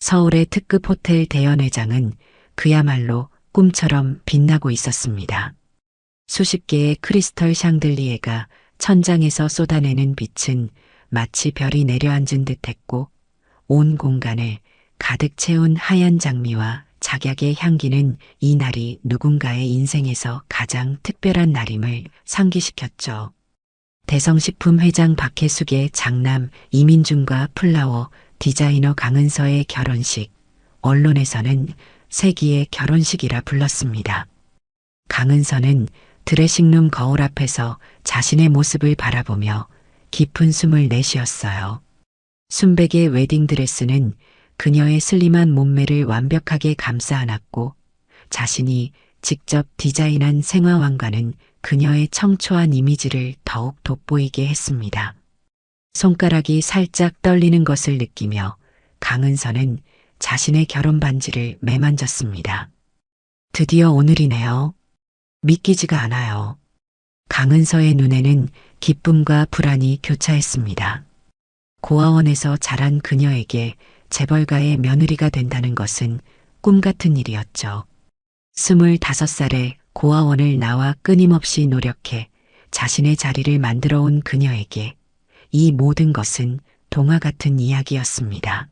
서울의 특급 호텔 대연회장은 그야말로 꿈처럼 빛나고 있었습니다. 수십 개의 크리스털 샹들리에가 천장에서 쏟아내는 빛은 마치 별이 내려앉은 듯했고 온 공간을 가득 채운 하얀 장미와 작약의 향기는 이 날이 누군가의 인생에서 가장 특별한 날임을 상기시켰죠. 대성식품 회장 박혜숙의 장남 이민준과 플라워 디자이너 강은서의 결혼식, 언론에서는 세기의 결혼식이라 불렀습니다. 강은서는 드레싱룸 거울 앞에서 자신의 모습을 바라보며 깊은 숨을 내쉬었어요. 순백의 웨딩드레스는 그녀의 슬림한 몸매를 완벽하게 감싸 안았고 자신이 직접 디자인한 생화왕관은 그녀의 청초한 이미지를 더욱 돋보이게 했습니다. 손가락이 살짝 떨리는 것을 느끼며 강은서는 자신의 결혼 반지를 매만졌습니다. 드디어 오늘이네요. 믿기지가 않아요. 강은서의 눈에는 기쁨과 불안이 교차했습니다. 고아원에서 자란 그녀에게 재벌가의 며느리가 된다는 것은 꿈 같은 일이었죠. 25살에 고아원을 나와 끊임없이 노력해 자신의 자리를 만들어 온 그녀에게 이 모든 것은 동화 같은 이야기였습니다.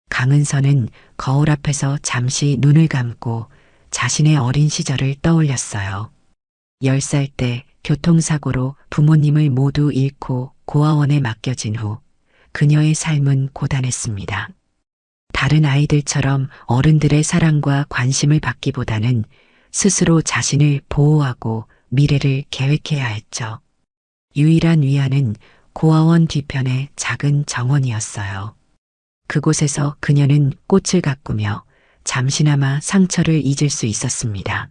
강은서는 거울 앞에서 잠시 눈을 감고 자신의 어린 시절을 떠올렸어요. 10살 때 교통사고로 부모님을 모두 잃고 고아원에 맡겨진 후 그녀의 삶은 고단했습니다. 다른 아이들처럼 어른들의 사랑과 관심을 받기보다는 스스로 자신을 보호하고 미래를 계획해야 했죠. 유일한 위안은 고아원 뒤편의 작은 정원이었어요. 그곳에서 그녀는 꽃을 가꾸며 잠시나마 상처를 잊을 수 있었습니다.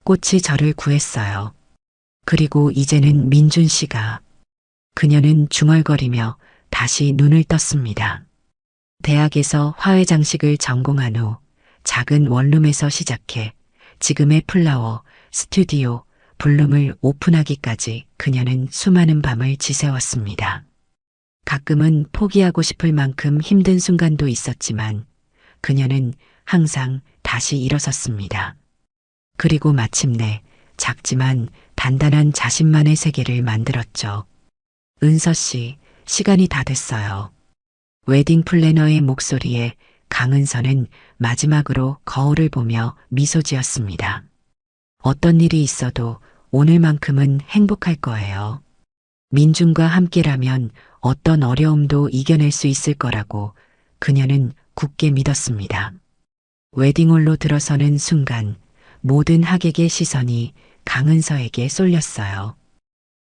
꽃이 저를 구했어요. 그리고 이제는 민준 씨가. 그녀는 중얼거리며 다시 눈을 떴습니다. 대학에서 화훼장식을 전공한 후 작은 원룸에서 시작해 지금의 플라워, 스튜디오, 블룸을 오픈하기까지 그녀는 수많은 밤을 지새웠습니다. 가끔은 포기하고 싶을 만큼 힘든 순간도 있었지만 그녀는 항상 다시 일어섰습니다. 그리고 마침내 작지만 단단한 자신만의 세계를 만들었죠. 은서 씨, 시간이 다 됐어요. 웨딩 플래너의 목소리에 강은서는 마지막으로 거울을 보며 미소 지었습니다. 어떤 일이 있어도 오늘만큼은 행복할 거예요. 민준과 함께라면 어떤 어려움도 이겨낼 수 있을 거라고 그녀는 굳게 믿었습니다. 웨딩홀로 들어서는 순간 모든 하객의 시선이 강은서에게 쏠렸어요.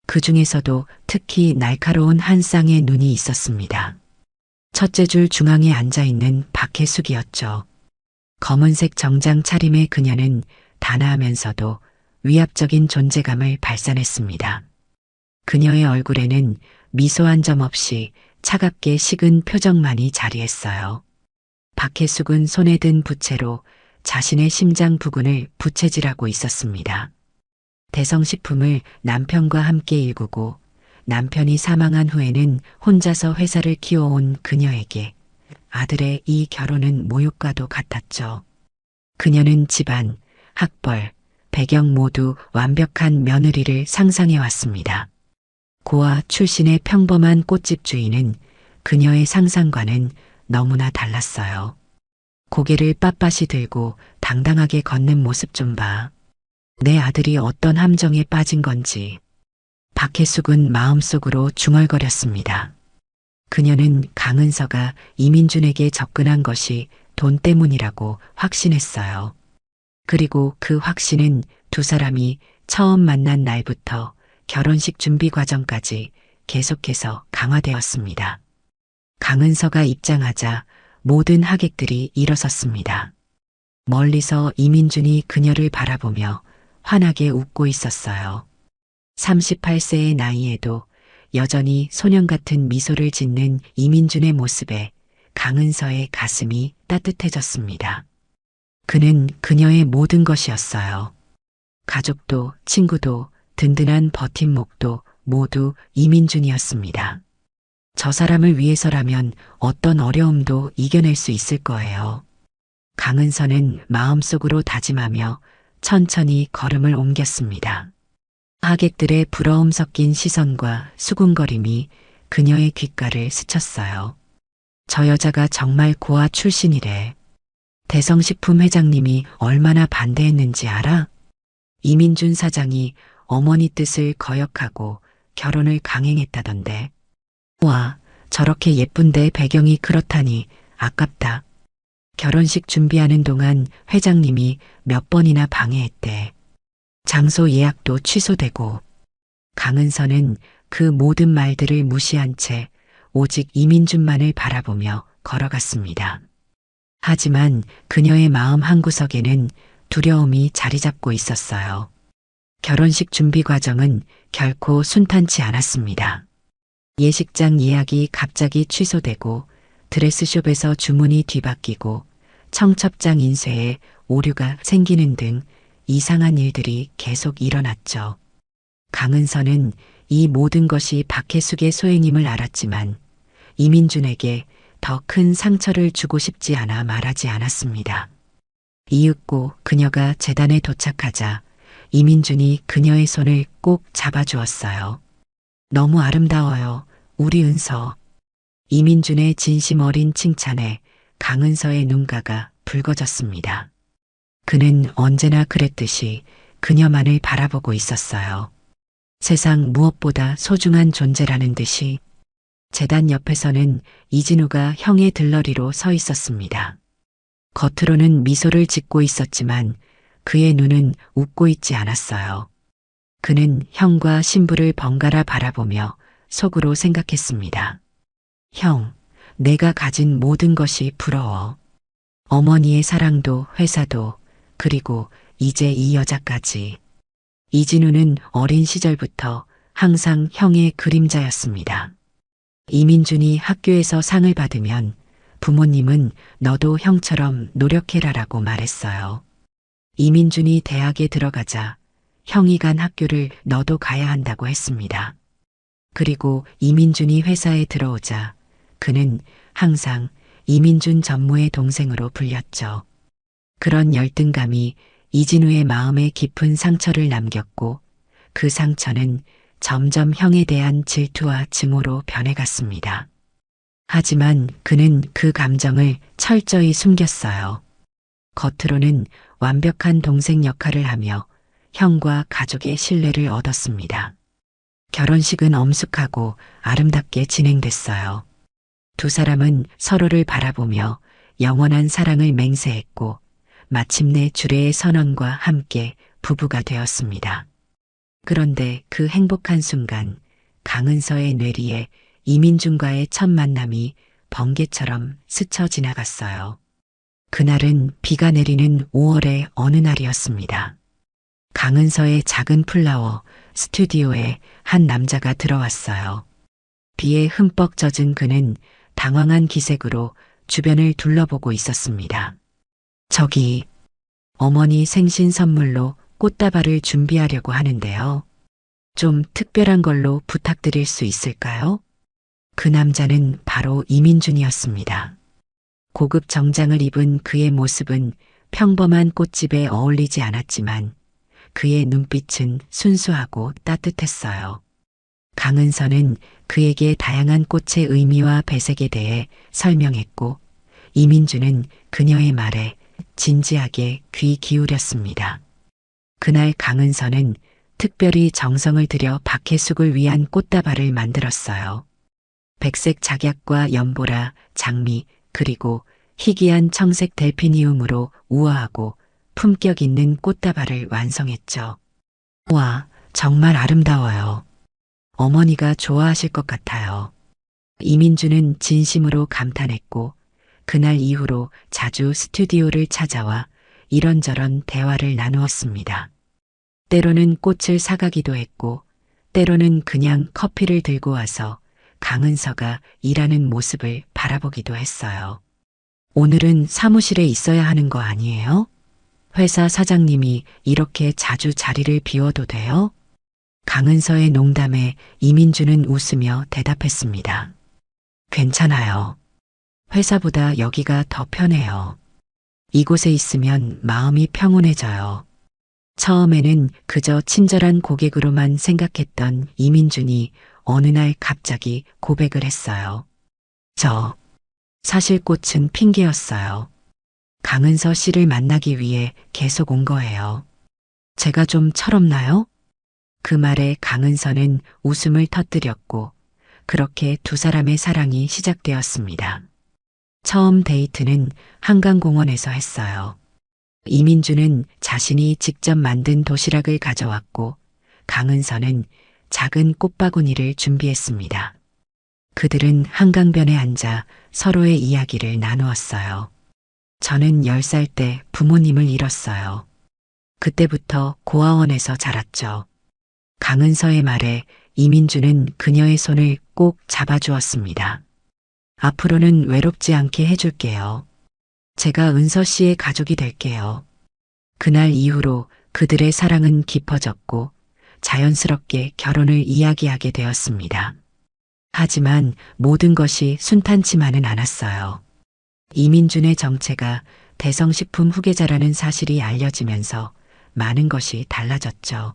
그 중에서도 특히 날카로운 한 쌍의 눈이 있었습니다. 첫째 줄 중앙에 앉아있는 박혜숙이었죠. 검은색 정장 차림의 그녀는 단아하면서도 위압적인 존재감을 발산했습니다. 그녀의 얼굴에는 미소 한 점 없이 차갑게 식은 표정만이 자리했어요. 박혜숙은 손에 든 부채로 자신의 심장 부근을 부채질하고 있었습니다. 대성식품을 남편과 함께 일구고 남편이 사망한 후에는 혼자서 회사를 키워온 그녀에게 아들의 이 결혼은 모욕과도 같았죠. 그녀는 집안, 학벌, 배경 모두 완벽한 며느리를 상상해 왔습니다. 고아 출신의 평범한 꽃집 주인은 그녀의 상상과는 너무나 달랐어요. 고개를 빳빳이 들고 당당하게 걷는 모습 좀 봐. 내 아들이 어떤 함정에 빠진 건지. 박혜숙은 마음속으로 중얼거렸습니다. 그녀는 강은서가 이민준에게 접근한 것이 돈 때문이라고 확신했어요. 그리고 그 확신은 두 사람이 처음 만난 날부터 결혼식 준비 과정까지 계속해서 강화되었습니다. 강은서가 입장하자 모든 하객들이 일어섰습니다. 멀리서 이민준이 그녀를 바라보며 환하게 웃고 있었어요. 38세의 나이에도 여전히 소년 같은 미소를 짓는 이민준의 모습에 강은서의 가슴이 따뜻해졌습니다. 그는 그녀의 모든 것이었어요. 가족도 친구도 든든한 버팀목도 모두 이민준이었습니다. 저 사람을 위해서라면 어떤 어려움도 이겨낼 수 있을 거예요. 강은서는 마음속으로 다짐하며 천천히 걸음을 옮겼습니다. 하객들의 부러움 섞인 시선과 수군거림이 그녀의 귓가를 스쳤어요. 저 여자가 정말 고아 출신이래. 대성식품 회장님이 얼마나 반대했는지 알아? 이민준 사장이 어머니 뜻을 거역하고 결혼을 강행했다던데. 와, 저렇게 예쁜데 배경이 그렇다니 아깝다. 결혼식 준비하는 동안 회장님이 몇 번이나 방해했대. 장소 예약도 취소되고. 강은서는 그 모든 말들을 무시한 채 오직 이민준만을 바라보며 걸어갔습니다. 하지만 그녀의 마음 한구석에는 두려움이 자리 잡고 있었어요. 결혼식 준비 과정은 결코 순탄치 않았습니다. 예식장 예약이 갑자기 취소되고 드레스숍에서 주문이 뒤바뀌고 청첩장 인쇄에 오류가 생기는 등 이상한 일들이 계속 일어났죠. 강은서는 이 모든 것이 박혜숙의 소행임을 알았지만 이민준에게 더 큰 상처를 주고 싶지 않아 말하지 않았습니다. 이윽고 그녀가 재단에 도착하자 이민준이 그녀의 손을 꼭 잡아주었어요. 너무 아름다워요, 우리 은서. 이민준의 진심 어린 칭찬에 강은서의 눈가가 붉어졌습니다. 그는 언제나 그랬듯이 그녀만을 바라보고 있었어요. 세상 무엇보다 소중한 존재라는 듯이. 재단 옆에서는 이진우가 형의 들러리로 서 있었습니다. 겉으로는 미소를 짓고 있었지만 그의 눈은 웃고 있지 않았어요. 그는 형과 신부를 번갈아 바라보며 속으로 생각했습니다. 형, 내가 가진 모든 것이 부러워. 어머니의 사랑도 회사도 그리고 이제 이 여자까지. 이진우는 어린 시절부터 항상 형의 그림자였습니다. 이민준이 학교에서 상을 받으면 부모님은 너도 형처럼 노력해라라고 말했어요. 이민준이 대학에 들어가자 형이 간 학교를 너도 가야 한다고 했습니다. 그리고 이민준이 회사에 들어오자 그는 항상 이민준 전무의 동생으로 불렸죠. 그런 열등감이 이진우의 마음에 깊은 상처를 남겼고 그 상처는 점점 형에 대한 질투와 증오로 변해갔습니다. 하지만 그는 그 감정을 철저히 숨겼어요. 겉으로는 완벽한 동생 역할을 하며 형과 가족의 신뢰를 얻었습니다. 결혼식은 엄숙하고 아름답게 진행됐어요. 두 사람은 서로를 바라보며 영원한 사랑을 맹세했고 마침내 주례의 선언과 함께 부부가 되었습니다. 그런데 그 행복한 순간 강은서의 뇌리에 이민준과의 첫 만남이 번개처럼 스쳐 지나갔어요. 그날은 비가 내리는 5월의 어느 날이었습니다. 강은서의 작은 플라워 스튜디오에 한 남자가 들어왔어요. 비에 흠뻑 젖은 그는 당황한 기색으로 주변을 둘러보고 있었습니다. 저기, 어머니 생신 선물로 꽃다발을 준비하려고 하는데요. 좀 특별한 걸로 부탁드릴 수 있을까요? 그 남자는 바로 이민준이었습니다. 고급 정장을 입은 그의 모습은 평범한 꽃집에 어울리지 않았지만 그의 눈빛은 순수하고 따뜻했어요. 강은서는 그에게 다양한 꽃의 의미와 배색에 대해 설명했고 이민준은 그녀의 말에 진지하게 귀 기울였습니다. 그날 강은서는 특별히 정성을 들여 박혜숙을 위한 꽃다발을 만들었어요. 백색 작약과 연보라, 장미, 그리고 희귀한 청색 델피니움으로 우아하고 품격 있는 꽃다발을 완성했죠. 와, 정말 아름다워요. 어머니가 좋아하실 것 같아요. 이민주는 진심으로 감탄했고 그날 이후로 자주 스튜디오를 찾아와 이런저런 대화를 나누었습니다. 때로는 꽃을 사가기도 했고 때로는 그냥 커피를 들고 와서 강은서가 일하는 모습을 바라보기도 했어요. 오늘은 사무실에 있어야 하는 거 아니에요? 회사 사장님이 이렇게 자주 자리를 비워도 돼요? 강은서의 농담에 이민주는 웃으며 대답했습니다. 괜찮아요. 회사보다 여기가 더 편해요. 이곳에 있으면 마음이 평온해져요. 처음에는 그저 친절한 고객으로만 생각했던 이민준이 어느 날 갑자기 고백을 했어요. 사실 꽃은 핑계였어요. 강은서 씨를 만나기 위해 계속 온 거예요. 제가 좀 철없나요? 그 말에 강은서는 웃음을 터뜨렸고 그렇게 두 사람의 사랑이 시작되었습니다. 처음 데이트는 한강공원에서 했어요. 이민주는 자신이 직접 만든 도시락을 가져왔고 강은서는 작은 꽃바구니를 준비했습니다. 그들은 한강변에 앉아 서로의 이야기를 나누었어요. 저는 10살 때 부모님을 잃었어요. 그때부터 고아원에서 자랐죠. 강은서의 말에 이민주는 그녀의 손을 꼭 잡아주었습니다. 앞으로는 외롭지 않게 해줄게요. 제가 은서 씨의 가족이 될게요. 그날 이후로 그들의 사랑은 깊어졌고 자연스럽게 결혼을 이야기하게 되었습니다. 하지만 모든 것이 순탄치만은 않았어요. 이민준의 정체가 대성식품 후계자라는 사실이 알려지면서 많은 것이 달라졌죠.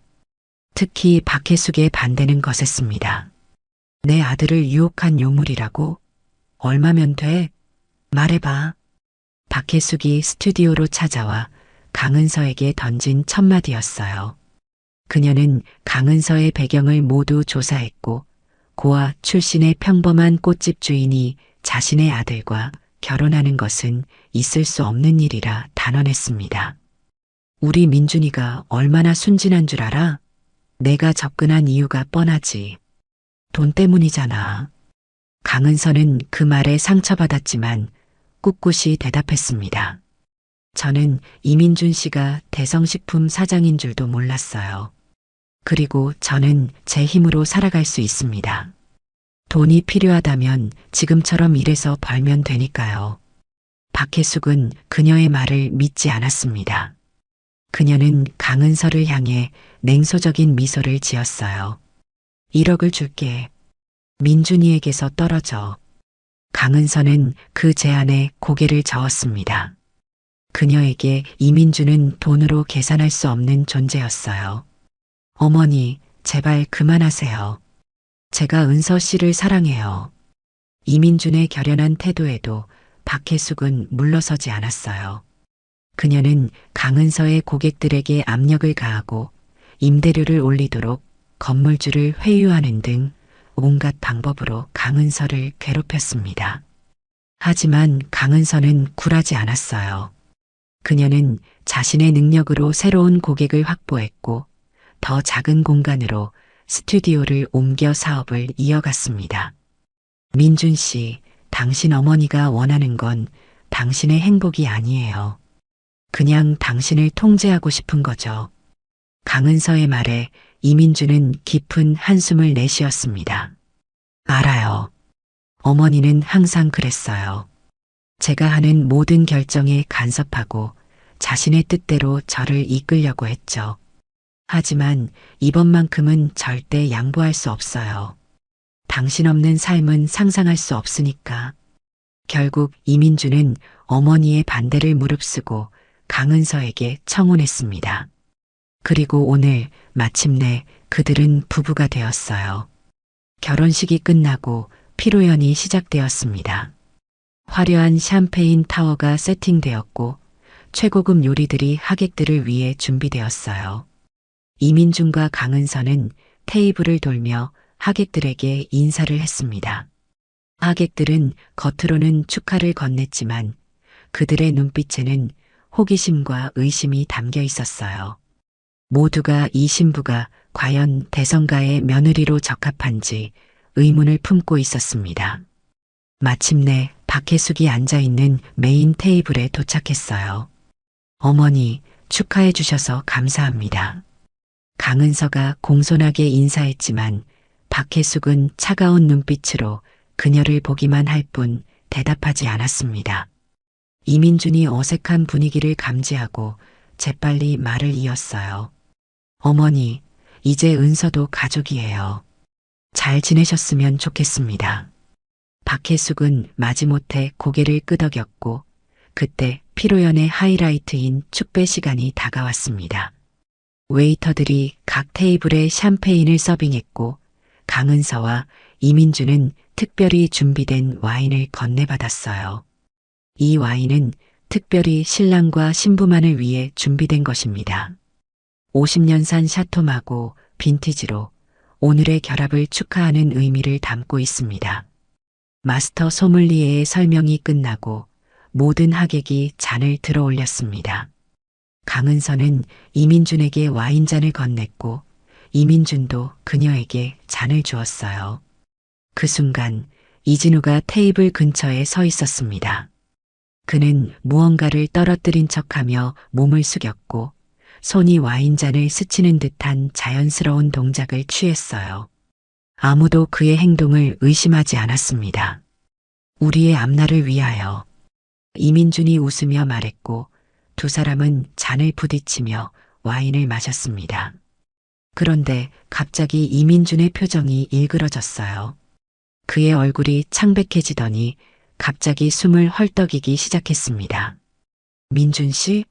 특히 박혜숙의 반대는 거셌습니다. 내 아들을 유혹한 요물이라고? 얼마면 돼? 말해봐. 박혜숙이 스튜디오로 찾아와 강은서에게 던진 첫 마디였어요. 그녀는 강은서의 배경을 모두 조사했고 고아 출신의 평범한 꽃집 주인이 자신의 아들과 결혼하는 것은 있을 수 없는 일이라 단언했습니다. 우리 민준이가 얼마나 순진한 줄 알아? 내가 접근한 이유가 뻔하지. 돈 때문이잖아. 강은서는 그 말에 상처받았지만 꿋꿋이 대답했습니다. 저는 이민준 씨가 대성식품 사장인 줄도 몰랐어요. 그리고 저는 제 힘으로 살아갈 수 있습니다. 돈이 필요하다면 지금처럼 일해서 벌면 되니까요. 박혜숙은 그녀의 말을 믿지 않았습니다. 그녀는 강은서를 향해 냉소적인 미소를 지었어요. 1억을 줄게. 민준이에게서 떨어져. 강은서는 그 제안에 고개를 저었습니다. 그녀에게 이민준은 돈으로 계산할 수 없는 존재였어요. 어머니, 제발 그만하세요. 제가 은서 씨를 사랑해요. 이민준의 결연한 태도에도 박혜숙은 물러서지 않았어요. 그녀는 강은서의 고객들에게 압력을 가하고 임대료를 올리도록 건물주를 회유하는 등 온갖 방법으로 강은서를 괴롭혔습니다. 하지만 강은서는 굴하지 않았어요. 그녀는 자신의 능력으로 새로운 고객을 확보했고 더 작은 공간으로 스튜디오를 옮겨 사업을 이어갔습니다. 민준 씨, 당신 어머니가 원하는 건 당신의 행복이 아니에요. 그냥 당신을 통제하고 싶은 거죠. 강은서의 말에 이민주는 깊은 한숨을 내쉬었습니다. 알아요. 어머니는 항상 그랬어요. 제가 하는 모든 결정에 간섭하고 자신의 뜻대로 저를 이끌려고 했죠. 하지만 이번만큼은 절대 양보할 수 없어요. 당신 없는 삶은 상상할 수 없으니까. 결국 이민주는 어머니의 반대를 무릅쓰고 강은서에게 청혼했습니다. 그리고 오늘 마침내 그들은 부부가 되었어요. 결혼식이 끝나고 피로연이 시작되었습니다. 화려한 샴페인 타워가 세팅되었고 최고급 요리들이 하객들을 위해 준비되었어요. 이민준과 강은서는 테이블을 돌며 하객들에게 인사를 했습니다. 하객들은 겉으로는 축하를 건넸지만 그들의 눈빛에는 호기심과 의심이 담겨 있었어요. 모두가 이 신부가 과연 대성가의 며느리로 적합한지 의문을 품고 있었습니다. 마침내 박혜숙이 앉아있는 메인 테이블에 도착했어요. 어머니, 축하해 주셔서 감사합니다. 강은서가 공손하게 인사했지만 박혜숙은 차가운 눈빛으로 그녀를 보기만 할 뿐 대답하지 않았습니다. 이민준이 어색한 분위기를 감지하고 재빨리 말을 이었어요. 어머니, 이제 은서도 가족이에요. 잘 지내셨으면 좋겠습니다. 박혜숙은 마지못해 고개를 끄덕였고 그때 피로연의 하이라이트인 축배 시간이 다가왔습니다. 웨이터들이 각 테이블에 샴페인을 서빙했고 강은서와 이민주는 특별히 준비된 와인을 건네받았어요. 이 와인은 특별히 신랑과 신부만을 위해 준비된 것입니다. 50년산 샤토마고 빈티지로 오늘의 결합을 축하하는 의미를 담고 있습니다. 마스터 소믈리에의 설명이 끝나고 모든 하객이 잔을 들어 올렸습니다. 강은서는 이민준에게 와인잔을 건넸고 이민준도 그녀에게 잔을 주었어요. 그 순간 이진우가 테이블 근처에 서 있었습니다. 그는 무언가를 떨어뜨린 척하며 몸을 숙였고 손이 와인잔을 스치는 듯한 자연스러운 동작을 취했어요. 아무도 그의 행동을 의심하지 않았습니다. 우리의 앞날을 위하여. 이민준이 웃으며 말했고 두 사람은 잔을 부딪히며 와인을 마셨습니다. 그런데 갑자기 이민준의 표정이 일그러졌어요. 그의 얼굴이 창백해지더니 갑자기 숨을 헐떡이기 시작했습니다. 민준 씨?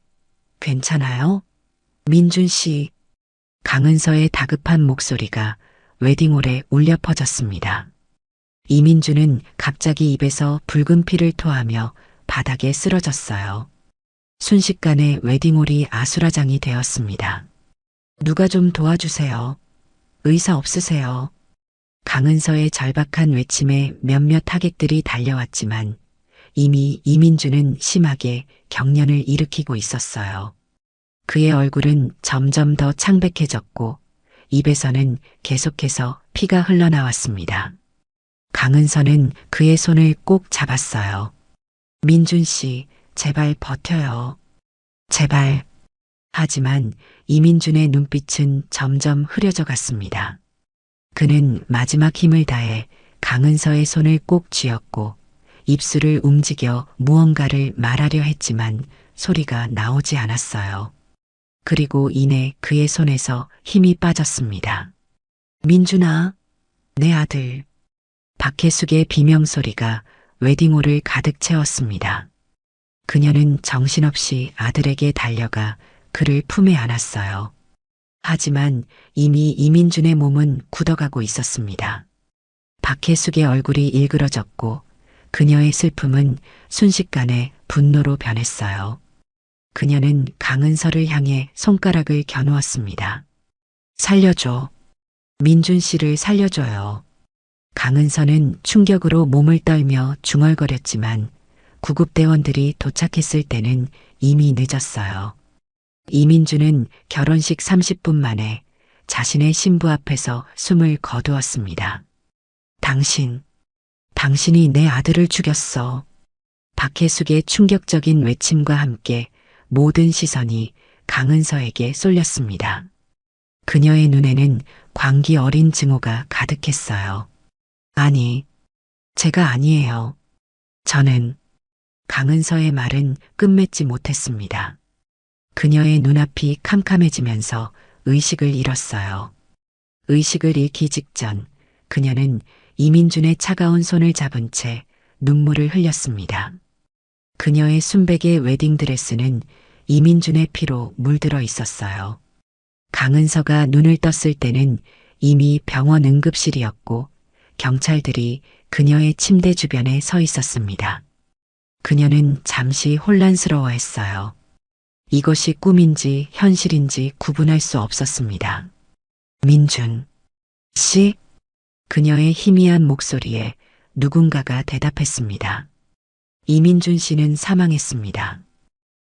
괜찮아요? 민준 씨. 강은서의 다급한 목소리가 웨딩홀에 울려 퍼졌습니다. 이민준은 갑자기 입에서 붉은 피를 토하며 바닥에 쓰러졌어요. 순식간에 웨딩홀이 아수라장이 되었습니다. 누가 좀 도와주세요. 의사 없으세요? 강은서의 절박한 외침에 몇몇 하객들이 달려왔지만 이미 이민준은 심하게 경련을 일으키고 있었어요. 그의 얼굴은 점점 더 창백해졌고 입에서는 계속해서 피가 흘러나왔습니다. 강은서는 그의 손을 꼭 잡았어요. 민준 씨, 제발 버텨요. 제발. 하지만 이민준의 눈빛은 점점 흐려져 갔습니다. 그는 마지막 힘을 다해 강은서의 손을 꼭 쥐었고 입술을 움직여 무언가를 말하려 했지만 소리가 나오지 않았어요. 그리고 이내 그의 손에서 힘이 빠졌습니다. 민준아, 내 아들. 박혜숙의 비명소리가 웨딩홀을 가득 채웠습니다. 그녀는 정신없이 아들에게 달려가 그를 품에 안았어요. 하지만 이미 이민준의 몸은 굳어가고 있었습니다. 박혜숙의 얼굴이 일그러졌고 그녀의 슬픔은 순식간에 분노로 변했어요. 그녀는 강은서를 향해 손가락을 겨누었습니다. 살려줘. 민준 씨를 살려줘요. 강은서는 충격으로 몸을 떨며 중얼거렸지만 구급대원들이 도착했을 때는 이미 늦었어요. 이민준은 결혼식 30분 만에 자신의 신부 앞에서 숨을 거두었습니다. 당신이 내 아들을 죽였어. 박혜숙의 충격적인 외침과 함께 모든 시선이 강은서에게 쏠렸습니다. 그녀의 눈에는 광기 어린 증오가 가득했어요. 아니, 제가 아니에요. 저는. 강은서의 말은 끝맺지 못했습니다. 그녀의 눈앞이 캄캄해지면서 의식을 잃었어요. 의식을 잃기 직전 그녀는 이민준의 차가운 손을 잡은 채 눈물을 흘렸습니다. 그녀의 순백의 웨딩드레스는 이민준의 피로 물들어 있었어요. 강은서가 눈을 떴을 때는 이미 병원 응급실이었고 경찰들이 그녀의 침대 주변에 서 있었습니다. 그녀는 잠시 혼란스러워했어요. 이것이 꿈인지 현실인지 구분할 수 없었습니다. 민준 씨? 그녀의 희미한 목소리에 누군가가 대답했습니다. 이민준 씨는 사망했습니다.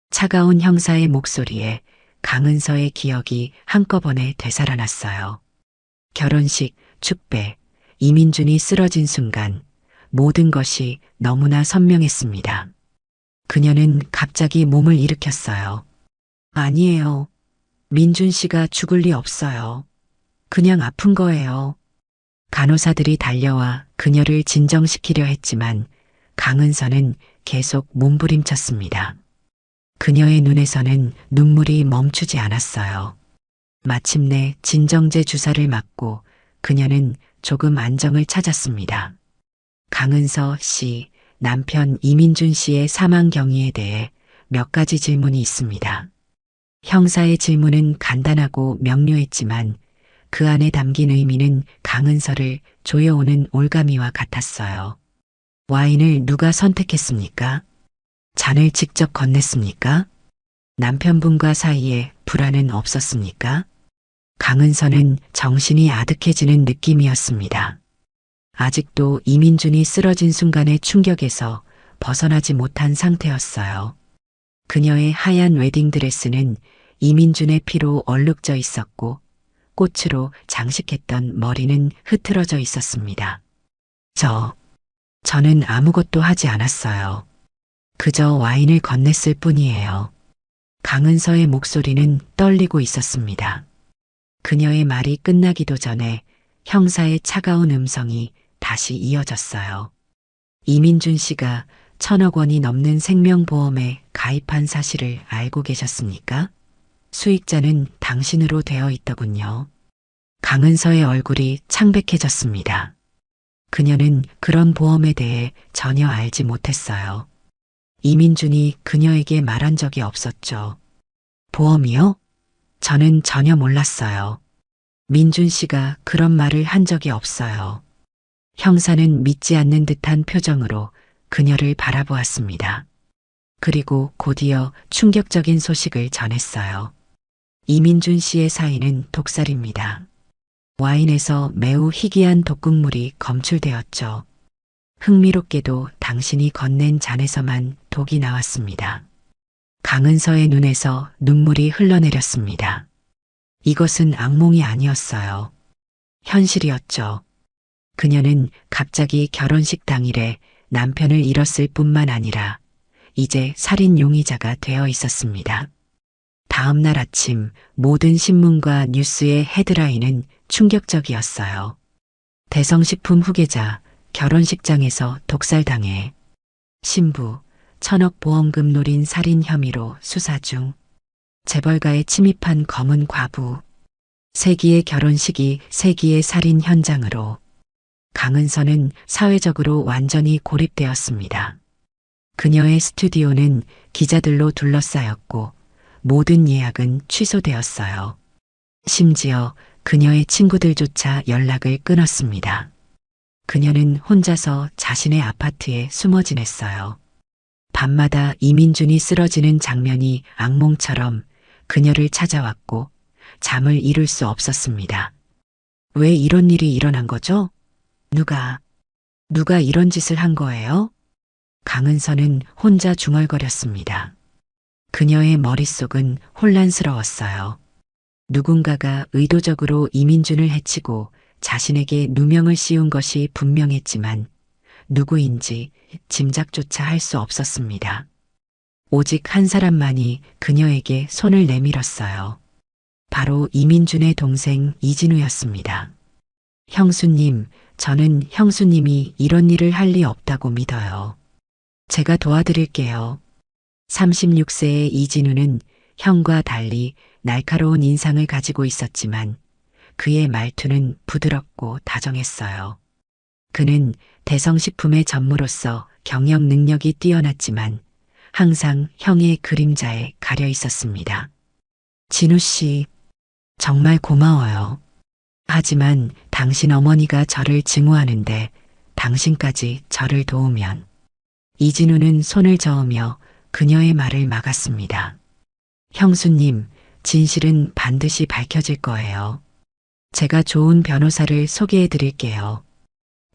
차가운 형사의 목소리에 강은서의 기억이 한꺼번에 되살아났어요. 결혼식, 축배, 이민준이 쓰러진 순간 모든 것이 너무나 선명했습니다. 그녀는 갑자기 몸을 일으켰어요. 아니에요. 민준 씨가 죽을 리 없어요. 그냥 아픈 거예요. 간호사들이 달려와 그녀를 진정시키려 했지만 강은서는 계속 몸부림쳤습니다. 그녀의 눈에서는 눈물이 멈추지 않았어요. 마침내 진정제 주사를 맞고 그녀는 조금 안정을 찾았습니다. 강은서 씨, 남편 이민준 씨의 사망 경위에 대해 몇 가지 질문이 있습니다. 형사의 질문은 간단하고 명료했지만 그 안에 담긴 의미는 강은서를 조여오는 올가미와 같았어요. 와인을 누가 선택했습니까? 잔을 직접 건넸습니까? 남편분과 사이에 불안은 없었습니까? 강은서는 정신이 아득해지는 느낌이었습니다. 아직도 이민준이 쓰러진 순간의 충격에서 벗어나지 못한 상태였어요. 그녀의 하얀 웨딩드레스는 이민준의 피로 얼룩져 있었고 꽃으로 장식했던 머리는 흐트러져 있었습니다. 저는 아무것도 하지 않았어요. 그저 와인을 건넸을 뿐이에요. 강은서의 목소리는 떨리고 있었습니다. 그녀의 말이 끝나기도 전에 형사의 차가운 음성이 다시 이어졌어요. 이민준 씨가 1,000억 원이 넘는 생명보험에 가입한 사실을 알고 계셨습니까? 수익자는 당신으로 되어 있더군요. 강은서의 얼굴이 창백해졌습니다. 그녀는 그런 보험에 대해 전혀 알지 못했어요. 이민준이 그녀에게 말한 적이 없었죠. 보험이요? 저는 전혀 몰랐어요. 민준 씨가 그런 말을 한 적이 없어요. 형사는 믿지 않는 듯한 표정으로 그녀를 바라보았습니다. 그리고 곧이어 충격적인 소식을 전했어요. 이민준 씨의 사인은 독살입니다. 와인에서 매우 희귀한 독극물이 검출되었죠. 흥미롭게도 당신이 건넨 잔에서만 독이 나왔습니다. 강은서의 눈에서 눈물이 흘러내렸습니다. 이것은 악몽이 아니었어요. 현실이었죠. 그녀는 갑자기 결혼식 당일에 남편을 잃었을 뿐만 아니라 이제 살인 용의자가 되어 있었습니다. 다음 날 아침 모든 신문과 뉴스의 헤드라인은 충격적이었어요. 대성식품 후계자 결혼식장에서 독살당해 신부 1,000억 보험금 노린 살인 혐의로 수사 중 재벌가에 침입한 검은 과부 세기의 결혼식이 세기의 살인 현장으로 강은서는 사회적으로 완전히 고립되었습니다. 그녀의 스튜디오는 기자들로 둘러싸였고 모든 예약은 취소되었어요. 심지어 그녀의 친구들조차 연락을 끊었습니다. 그녀는 혼자서 자신의 아파트에 숨어 지냈어요. 밤마다 이민준이 쓰러지는 장면이 악몽처럼 그녀를 찾아왔고 잠을 이룰 수 없었습니다. 왜 이런 일이 일어난 거죠? 누가 이런 짓을 한 거예요? 강은서는 혼자 중얼거렸습니다. 그녀의 머릿속은 혼란스러웠어요. 누군가가 의도적으로 이민준을 해치고 자신에게 누명을 씌운 것이 분명했지만 누구인지 짐작조차 할 수 없었습니다. 오직 한 사람만이 그녀에게 손을 내밀었어요. 바로 이민준의 동생 이진우였습니다. 형수님, 저는 형수님이 이런 일을 할 리 없다고 믿어요. 제가 도와드릴게요. 36세의 이진우는 형과 달리 날카로운 인상을 가지고 있었지만 그의 말투는 부드럽고 다정했어요. 그는 대성식품의 전무로서 경영 능력이 뛰어났지만 항상 형의 그림자에 가려 있었습니다. 진우 씨, 정말 고마워요. 하지만 당신 어머니가 저를 증오하는데 당신까지 저를 도우면. 이진우는 손을 저으며 그녀의 말을 막았습니다. 형수님, 진실은 반드시 밝혀질 거예요. 제가 좋은 변호사를 소개해 드릴게요.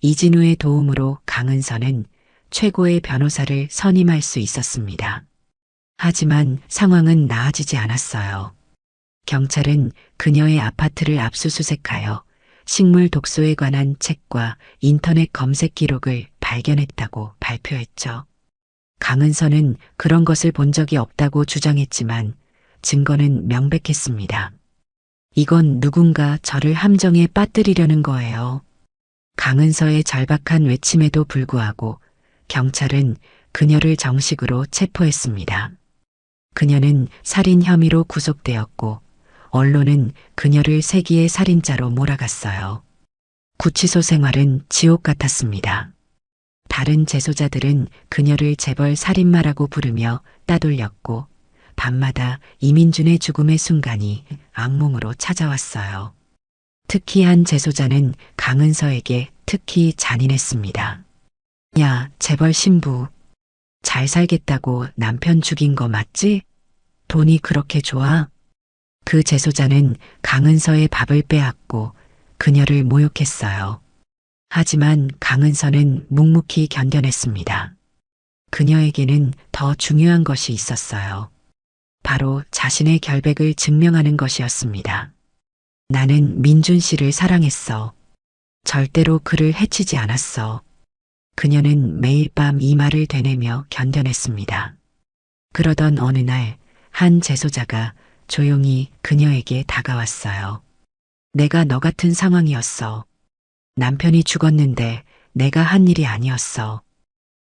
이진우의 도움으로 강은서는 최고의 변호사를 선임할 수 있었습니다. 하지만 상황은 나아지지 않았어요. 경찰은 그녀의 아파트를 압수수색하여 식물 독소에 관한 책과 인터넷 검색 기록을 발견했다고 발표했죠. 강은서는 그런 것을 본 적이 없다고 주장했지만 증거는 명백했습니다. 이건 누군가 저를 함정에 빠뜨리려는 거예요. 강은서의 절박한 외침에도 불구하고 경찰은 그녀를 정식으로 체포했습니다. 그녀는 살인 혐의로 구속되었고 언론은 그녀를 세기의 살인자로 몰아갔어요. 구치소 생활은 지옥 같았습니다. 다른 재소자들은 그녀를 재벌 살인마라고 부르며 따돌렸고 밤마다 이민준의 죽음의 순간이 악몽으로 찾아왔어요. 특히 한 재소자는 강은서에게 특히 잔인했습니다. 야, 재벌 신부. 잘 살겠다고 남편 죽인 거 맞지? 돈이 그렇게 좋아? 그 재소자는 강은서의 밥을 빼앗고 그녀를 모욕했어요. 하지만 강은서는 묵묵히 견뎌냈습니다. 그녀에게는 더 중요한 것이 있었어요. 바로 자신의 결백을 증명하는 것이었습니다. 나는 민준 씨를 사랑했어. 절대로 그를 해치지 않았어. 그녀는 매일 밤 이 말을 되뇌며 견뎌냈습니다. 그러던 어느 날 한 재소자가 조용히 그녀에게 다가왔어요. 내가 너 같은 상황이었어. 남편이 죽었는데 내가 한 일이 아니었어.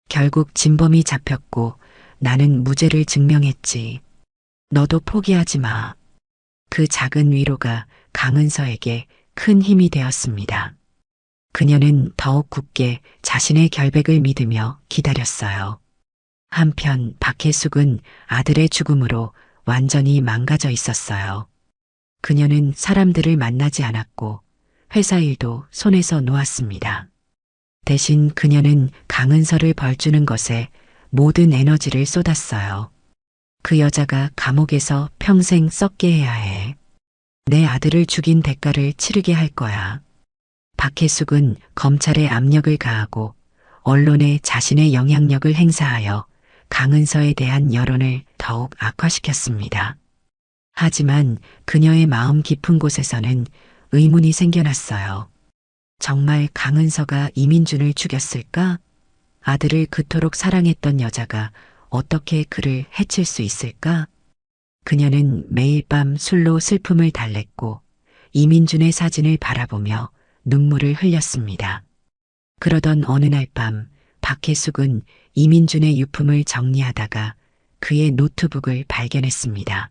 결국 진범이 잡혔고 나는 무죄를 증명했지. 너도 포기하지 마. 그 작은 위로가 강은서에게 큰 힘이 되었습니다. 그녀는 더욱 굳게 자신의 결백을 믿으며 기다렸어요. 한편 박혜숙은 아들의 죽음으로 완전히 망가져 있었어요. 그녀는 사람들을 만나지 않았고 회사 일도 손에서 놓았습니다. 대신 그녀는 강은서를 벌주는 것에 모든 에너지를 쏟았어요. 그 여자가 감옥에서 평생 썩게 해야 해. 내 아들을 죽인 대가를 치르게 할 거야. 박혜숙은 검찰에 압력을 가하고 언론에 자신의 영향력을 행사하여 강은서에 대한 여론을 더욱 악화시켰습니다. 하지만 그녀의 마음 깊은 곳에서는 의문이 생겨났어요. 정말 강은서가 이민준을 죽였을까? 아들을 그토록 사랑했던 여자가 어떻게 그를 해칠 수 있을까? 그녀는 매일 밤 술로 슬픔을 달랬고 이민준의 사진을 바라보며 눈물을 흘렸습니다. 그러던 어느 날 밤 박혜숙은 이민준의 유품을 정리하다가 그의 노트북을 발견했습니다.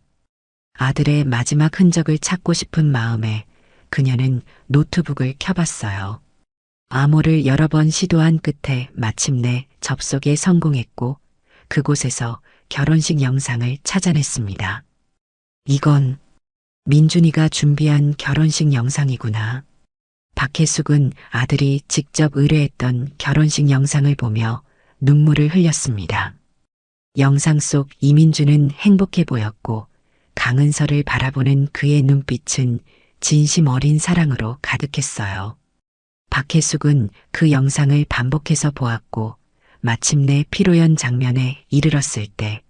아들의 마지막 흔적을 찾고 싶은 마음에 그녀는 노트북을 켜봤어요. 암호를 여러 번 시도한 끝에 마침내 접속에 성공했고 그곳에서 결혼식 영상을 찾아냈습니다. 이건 민준이가 준비한 결혼식 영상이구나. 박혜숙은 아들이 직접 의뢰했던 결혼식 영상을 보며 눈물을 흘렸습니다. 영상 속 이민준은 행복해 보였고 강은서를 바라보는 그의 눈빛은 진심 어린 사랑으로 가득했어요. 박혜숙은 그 영상을 반복해서 보았고 마침내 피로연 장면에 이르렀을 때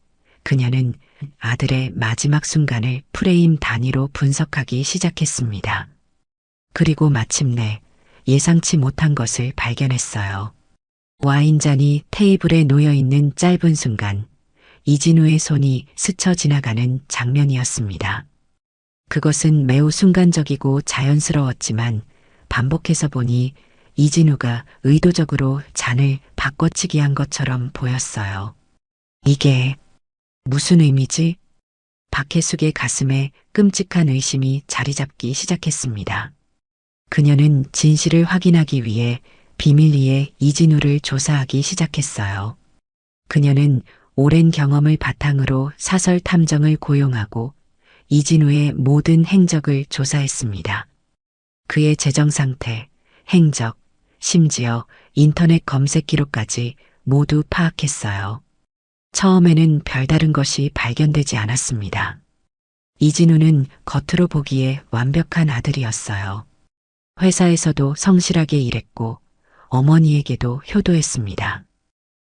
그녀는 아들의 마지막 순간을 프레임 단위로 분석하기 시작했습니다. 그리고 마침내 예상치 못한 것을 발견했어요. 와인잔이 테이블에 놓여있는 짧은 순간 이진우의 손이 스쳐 지나가는 장면이었습니다. 그것은 매우 순간적이고 자연스러웠지만 반복해서 보니 이진우가 의도적으로 잔을 바꿔치기 한 것처럼 보였어요. 이게 무슨 의미지? 박혜숙의 가슴에 끔찍한 의심이 자리 잡기 시작했습니다. 그녀는 진실을 확인하기 위해 비밀리에 이진우를 조사하기 시작했어요. 그녀는 오랜 경험을 바탕으로 사설 탐정을 고용하고 이진우의 모든 행적을 조사했습니다. 그의 재정 상태, 행적, 심지어 인터넷 검색 기록까지 모두 파악했어요. 처음에는 별다른 것이 발견되지 않았습니다. 이진우는 겉으로 보기에 완벽한 아들이었어요. 회사에서도 성실하게 일했고 어머니에게도 효도했습니다.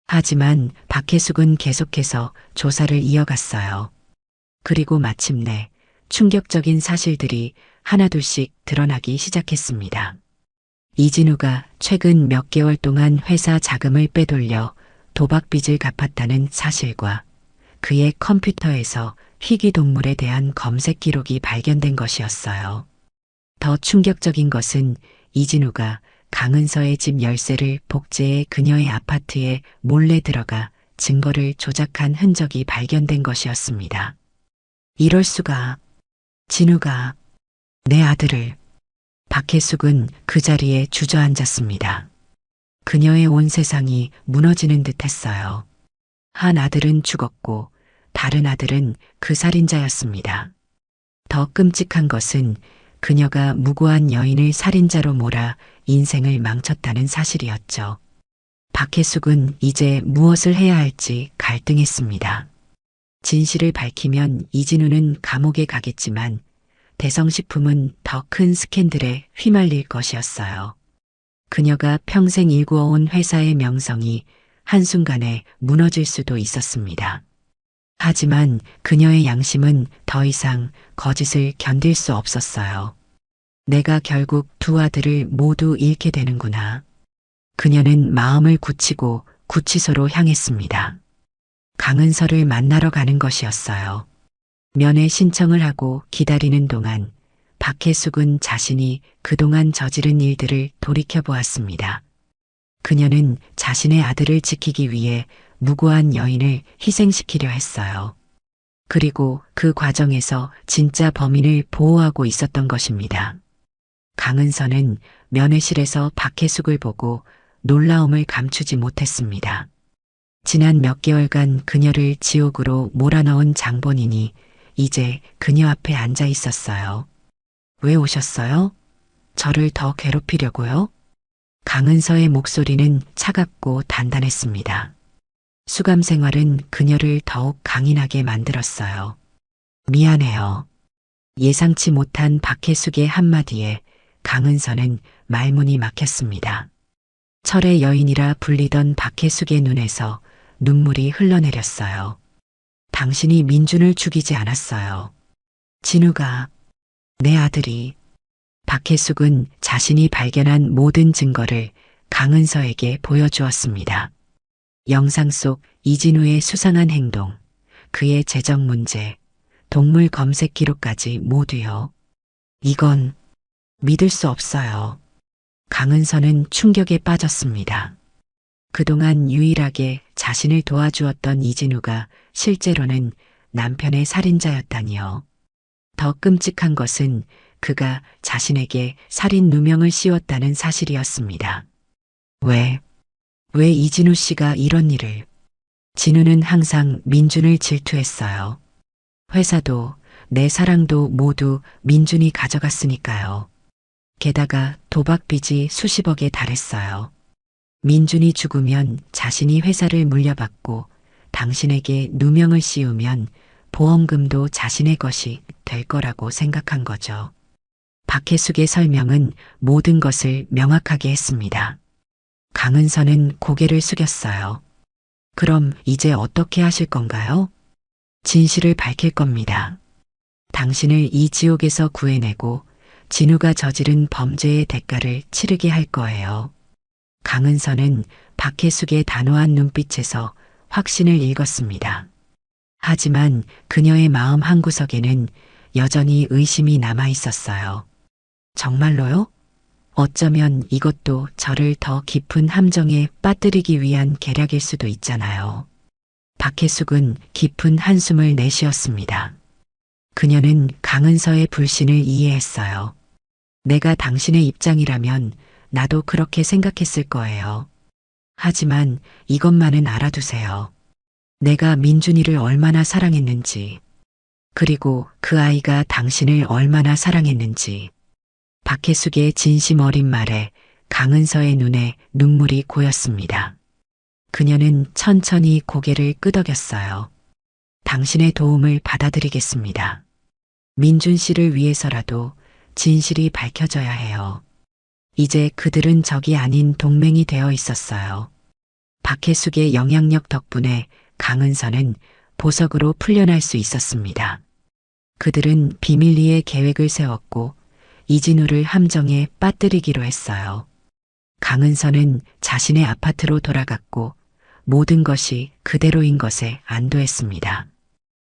하지만 박혜숙은 계속해서 조사를 이어갔어요. 그리고 마침내 충격적인 사실들이 하나둘씩 드러나기 시작했습니다. 이진우가 최근 몇 개월 동안 회사 자금을 빼돌려 도박빚을 갚았다는 사실과 그의 컴퓨터에서 희귀동물에 대한 검색 기록이 발견된 것이었어요. 더 충격적인 것은 이진우가 강은서의 집 열쇠를 복제해 그녀의 아파트에 몰래 들어가 증거를 조작한 흔적이 발견된 것이었습니다. 이럴 수가. 진우가 내 아들을. 박혜숙은 그 자리에 주저앉았습니다. 그녀의 온 세상이 무너지는 듯 했어요. 한 아들은 죽었고 다른 아들은 그 살인자였습니다. 더 끔찍한 것은 그녀가 무고한 여인을 살인자로 몰아 인생을 망쳤다는 사실이었죠. 박혜숙은 이제 무엇을 해야 할지 갈등했습니다. 진실을 밝히면 이진우는 감옥에 가겠지만 대성식품은 더 큰 스캔들에 휘말릴 것이었어요. 그녀가 평생 일구어온 회사의 명성이 한순간에 무너질 수도 있었습니다. 하지만 그녀의 양심은 더 이상 거짓을 견딜 수 없었어요. 내가 결국 두 아들을 모두 잃게 되는구나. 그녀는 마음을 굳히고 구치소로 향했습니다. 강은서를 만나러 가는 것이었어요. 면회 신청을 하고 기다리는 동안 박혜숙은 자신이 그동안 저지른 일들을 돌이켜보았습니다. 그녀는 자신의 아들을 지키기 위해 무고한 여인을 희생시키려 했어요. 그리고 그 과정에서 진짜 범인을 보호하고 있었던 것입니다. 강은서는 면회실에서 박혜숙을 보고 놀라움을 감추지 못했습니다. 지난 몇 개월간 그녀를 지옥으로 몰아넣은 장본인이 이제 그녀 앞에 앉아 있었어요. 왜 오셨어요? 저를 더 괴롭히려고요? 강은서의 목소리는 차갑고 단단했습니다. 수감 생활은 그녀를 더욱 강인하게 만들었어요. 미안해요. 예상치 못한 박혜숙의 한마디에 강은서는 말문이 막혔습니다. 철의 여인이라 불리던 박혜숙의 눈에서 눈물이 흘러내렸어요. 당신이 민준을 죽이지 않았어요. 진우가, 내 아들이. 박혜숙은 자신이 발견한 모든 증거를 강은서에게 보여주었습니다. 영상 속 이진우의 수상한 행동, 그의 재정 문제, 동물 검색 기록까지 모두요. 이건 믿을 수 없어요. 강은서는 충격에 빠졌습니다. 그동안 유일하게 자신을 도와주었던 이진우가 실제로는 남편의 살인자였다니요. 더 끔찍한 것은 그가 자신에게 살인 누명을 씌웠다는 사실이었습니다. 왜 이진우 씨가 이런 일을? 진우는 항상 민준을 질투했어요. 회사도 내 사랑도 모두 민준이 가져갔으니까요. 게다가 도박 빚이 수십억에 달했어요. 민준이 죽으면 자신이 회사를 물려받고 당신에게 누명을 씌우면 보험금도 자신의 것이 될 거라고 생각한 거죠. 박혜숙의 설명은 모든 것을 명확하게 했습니다. 강은서는 고개를 숙였어요. 그럼 이제 어떻게 하실 건가요? 진실을 밝힐 겁니다. 당신을 이 지옥에서 구해내고 진우가 저지른 범죄의 대가를 치르게 할 거예요. 강은서는 박혜숙의 단호한 눈빛에서 확신을 읽었습니다. 하지만 그녀의 마음 한구석에는 여전히 의심이 남아 있었어요. 정말로요? 어쩌면 이것도 저를 더 깊은 함정에 빠뜨리기 위한 계략일 수도 있잖아요. 박혜숙은 깊은 한숨을 내쉬었습니다. 그녀는 강은서의 불신을 이해했어요. 내가 당신의 입장이라면 나도 그렇게 생각했을 거예요. 하지만 이것만은 알아두세요. 내가 민준이를 얼마나 사랑했는지, 그리고 그 아이가 당신을 얼마나 사랑했는지. 박혜숙의 진심 어린 말에 강은서의 눈에 눈물이 고였습니다. 그녀는 천천히 고개를 끄덕였어요. 당신의 도움을 받아들이겠습니다. 민준 씨를 위해서라도 진실이 밝혀져야 해요. 이제 그들은 적이 아닌 동맹이 되어 있었어요. 박혜숙의 영향력 덕분에 강은서는 보석으로 풀려날 수 있었습니다. 그들은 비밀리에 계획을 세웠고 이진우를 함정에 빠뜨리기로 했어요. 강은서는 자신의 아파트로 돌아갔고 모든 것이 그대로인 것에 안도했습니다.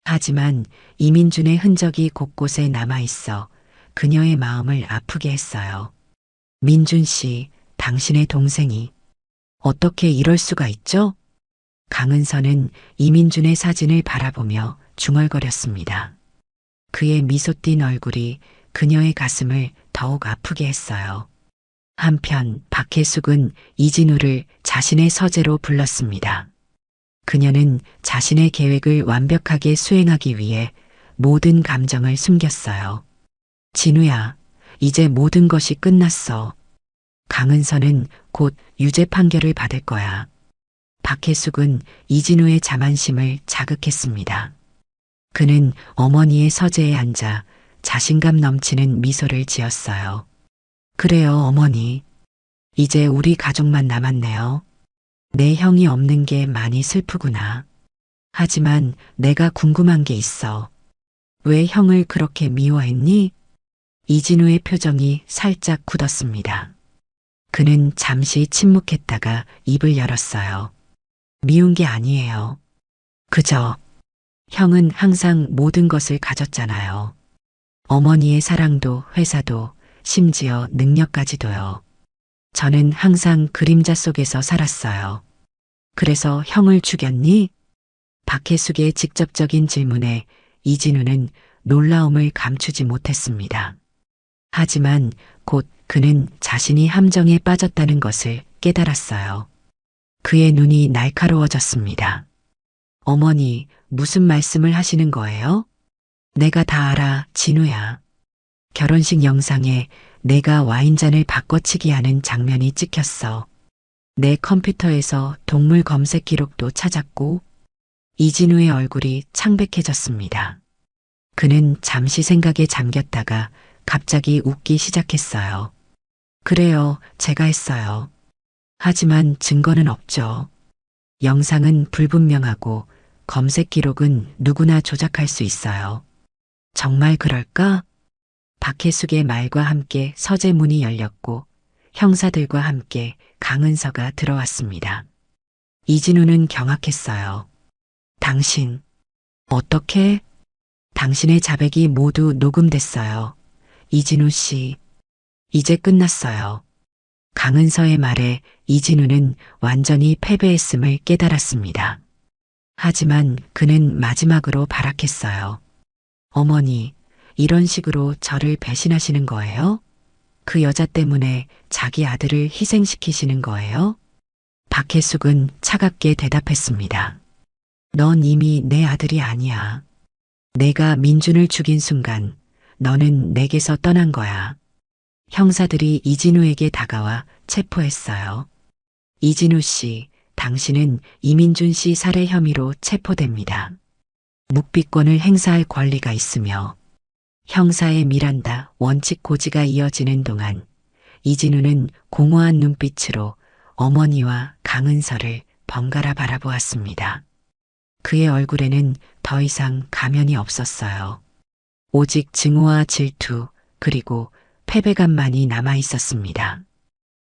하지만 이민준의 흔적이 곳곳에 남아있어 그녀의 마음을 아프게 했어요. 민준 씨, 당신의 동생이 어떻게 이럴 수가 있죠? 강은서는 이민준의 사진을 바라보며 중얼거렸습니다. 그의 미소 띈 얼굴이 그녀의 가슴을 더욱 아프게 했어요. 한편 박혜숙은 이진우를 자신의 서재로 불렀습니다. 그녀는 자신의 계획을 완벽하게 수행하기 위해 모든 감정을 숨겼어요. 진우야, 이제 모든 것이 끝났어. 강은서는 곧 유죄 판결을 받을 거야. 박혜숙은 이진우의 자만심을 자극했습니다. 그는 어머니의 서재에 앉아 자신감 넘치는 미소를 지었어요. 그래요, 어머니. 이제 우리 가족만 남았네요. 내 형이 없는 게 많이 슬프구나. 하지만 내가 궁금한 게 있어. 왜 형을 그렇게 미워했니? 이진우의 표정이 살짝 굳었습니다. 그는 잠시 침묵했다가 입을 열었어요. 미운 게 아니에요. 그저 형은 항상 모든 것을 가졌잖아요. 어머니의 사랑도 회사도 심지어 능력까지도요. 저는 항상 그림자 속에서 살았어요. 그래서 형을 죽였니? 박혜숙의 직접적인 질문에 이진우는 놀라움을 감추지 못했습니다. 하지만 곧 그는 자신이 함정에 빠졌다는 것을 깨달았어요. 그의 눈이 날카로워졌습니다. 어머니, 무슨 말씀을 하시는 거예요? 내가 다 알아, 진우야. 결혼식 영상에 내가 와인잔을 바꿔치기 하는 장면이 찍혔어. 내 컴퓨터에서 동물 검색 기록도 찾았고, 이진우의 얼굴이 창백해졌습니다. 그는 잠시 생각에 잠겼다가 갑자기 웃기 시작했어요. 그래요, 제가 했어요. 하지만 증거는 없죠. 영상은 불분명하고 검색 기록은 누구나 조작할 수 있어요. 정말 그럴까? 박혜숙의 말과 함께 서재 문이 열렸고 형사들과 함께 강은서가 들어왔습니다. 이진우는 경악했어요. 당신, 어떻게? 당신의 자백이 모두 녹음됐어요. 이진우 씨, 이제 끝났어요. 강은서의 말에 이진우는 완전히 패배했음을 깨달았습니다. 하지만 그는 마지막으로 발악했어요. 어머니, 이런 식으로 저를 배신하시는 거예요? 그 여자 때문에 자기 아들을 희생시키시는 거예요? 박혜숙은 차갑게 대답했습니다. 넌 이미 내 아들이 아니야. 내가 민준을 죽인 순간 너는 내게서 떠난 거야. 형사들이 이진우에게 다가와 체포했어요. 이진우 씨, 당신은 이민준 씨 살해 혐의로 체포됩니다. 묵비권을 행사할 권리가 있으며 형사의 미란다 원칙 고지가 이어지는 동안 이진우는 공허한 눈빛으로 어머니와 강은서를 번갈아 바라보았습니다. 그의 얼굴에는 더 이상 가면이 없었어요. 오직 증오와 질투 그리고 패배감만이 남아 있었습니다.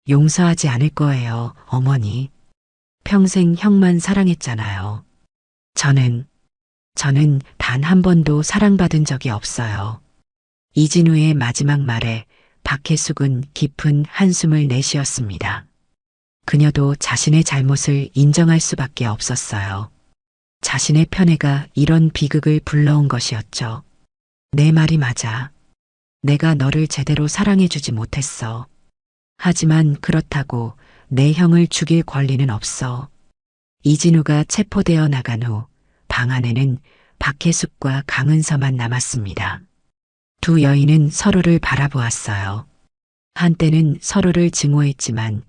용서하지 않을 거예요, 어머니. 평생 형만 사랑했잖아요. 저는 단 한 번도 사랑받은 적이 없어요. 이진우의 마지막 말에 박혜숙은 깊은 한숨을 내쉬었습니다. 그녀도 자신의 잘못을 인정할 수밖에 없었어요. 자신의 편애가 이런 비극을 불러온 것이었죠. 내 말이 맞아. 내가 너를 제대로 사랑해주지 못했어. 하지만 그렇다고 내 형을 죽일 권리는 없어. 이진우가 체포되어 나간 후 방 안에는 박혜숙과 강은서만 남았습니다. 두 여인은 서로를 바라보았어요. 한때는 서로를 증오했지만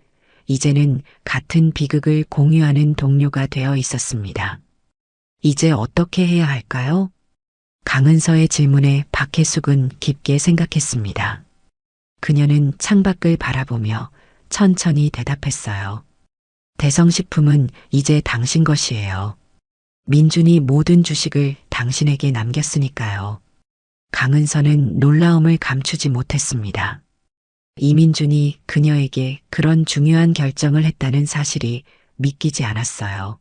이제는 같은 비극을 공유하는 동료가 되어 있었습니다. 이제 어떻게 해야 할까요? 강은서의 질문에 박혜숙은 깊게 생각했습니다. 그녀는 창밖을 바라보며 천천히 대답했어요. 대성식품은 이제 당신 것이에요. 민준이 모든 주식을 당신에게 남겼으니까요. 강은서는 놀라움을 감추지 못했습니다. 이민준이 그녀에게 그런 중요한 결정을 했다는 사실이 믿기지 않았어요.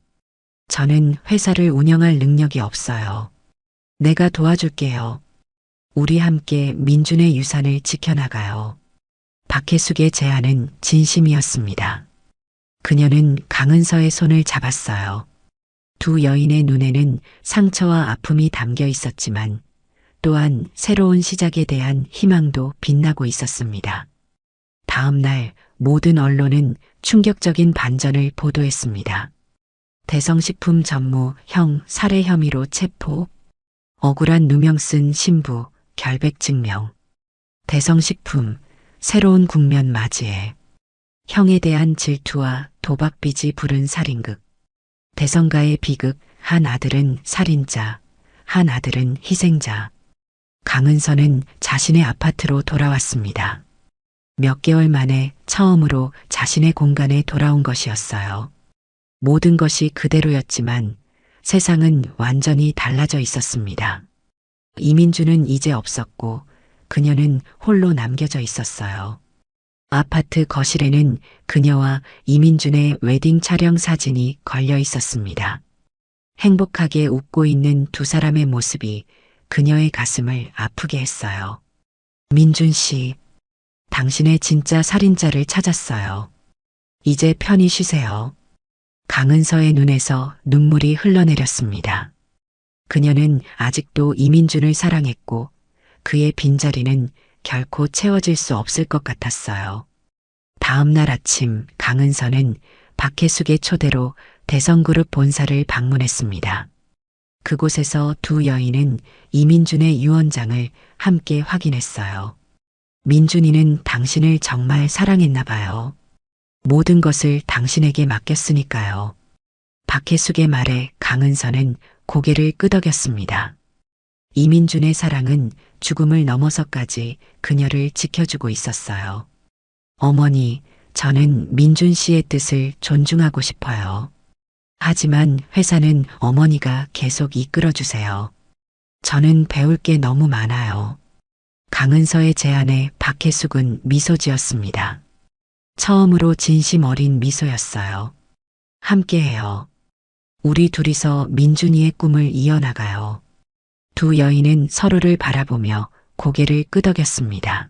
저는 회사를 운영할 능력이 없어요. 내가 도와줄게요. 우리 함께 민준의 유산을 지켜나가요. 박혜숙의 제안은 진심이었습니다. 그녀는 강은서의 손을 잡았어요. 두 여인의 눈에는 상처와 아픔이 담겨 있었지만 또한 새로운 시작에 대한 희망도 빛나고 있었습니다. 다음 날 모든 언론은 충격적인 반전을 보도했습니다. 대성식품 전무 형 살해 혐의로 체포, 억울한 누명 쓴 신부 결백 증명. 대성식품 새로운 국면 맞이해. 형에 대한 질투와 도박빚이 부른 살인극. 대성가의 비극, 한 아들은 살인자, 한 아들은 희생자. 강은서는 자신의 아파트로 돌아왔습니다. 몇 개월 만에 처음으로 자신의 공간에 돌아온 것이었어요. 모든 것이 그대로였지만 세상은 완전히 달라져 있었습니다. 이민주는 이제 없었고 그녀는 홀로 남겨져 있었어요. 아파트 거실에는 그녀와 이민준의 웨딩 촬영 사진이 걸려 있었습니다. 행복하게 웃고 있는 두 사람의 모습이 그녀의 가슴을 아프게 했어요. 민준 씨, 당신의 진짜 살인자를 찾았어요. 이제 편히 쉬세요. 강은서의 눈에서 눈물이 흘러내렸습니다. 그녀는 아직도 이민준을 사랑했고 그의 빈자리는 결코 채워질 수 없을 것 같았어요. 다음 날 아침 강은서는 박혜숙의 초대로 대성그룹 본사를 방문했습니다. 그곳에서 두 여인은 이민준의 유언장을 함께 확인했어요. 민준이는 당신을 정말 사랑했나 봐요. 모든 것을 당신에게 맡겼으니까요. 박혜숙의 말에 강은서는 고개를 끄덕였습니다. 이민준의 사랑은 죽음을 넘어서까지 그녀를 지켜주고 있었어요. 어머니, 저는 민준 씨의 뜻을 존중하고 싶어요. 하지만 회사는 어머니가 계속 이끌어주세요. 저는 배울 게 너무 많아요. 강은서의 제안에 박혜숙은 미소 지었습니다. 처음으로 진심 어린 미소였어요. 함께해요. 우리 둘이서 민준이의 꿈을 이어나가요. 두 여인은 서로를 바라보며 고개를 끄덕였습니다.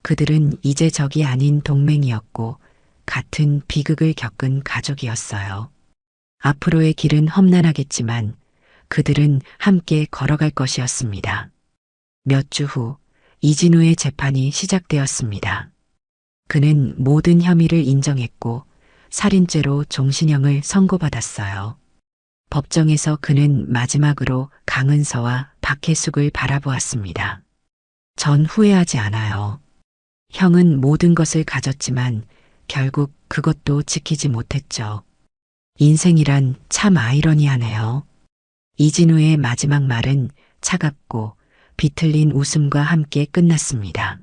그들은 이제 적이 아닌 동맹이었고 같은 비극을 겪은 가족이었어요. 앞으로의 길은 험난하겠지만 그들은 함께 걸어갈 것이었습니다. 몇 주 후 이진우의 재판이 시작되었습니다. 그는 모든 혐의를 인정했고 살인죄로 종신형을 선고받았어요. 법정에서 그는 마지막으로 강은서와 박혜숙을 바라보았습니다. 전 후회하지 않아요. 형은 모든 것을 가졌지만 결국 그것도 지키지 못했죠. 인생이란 참 아이러니하네요. 이진우의 마지막 말은 차갑고 비틀린 웃음과 함께 끝났습니다.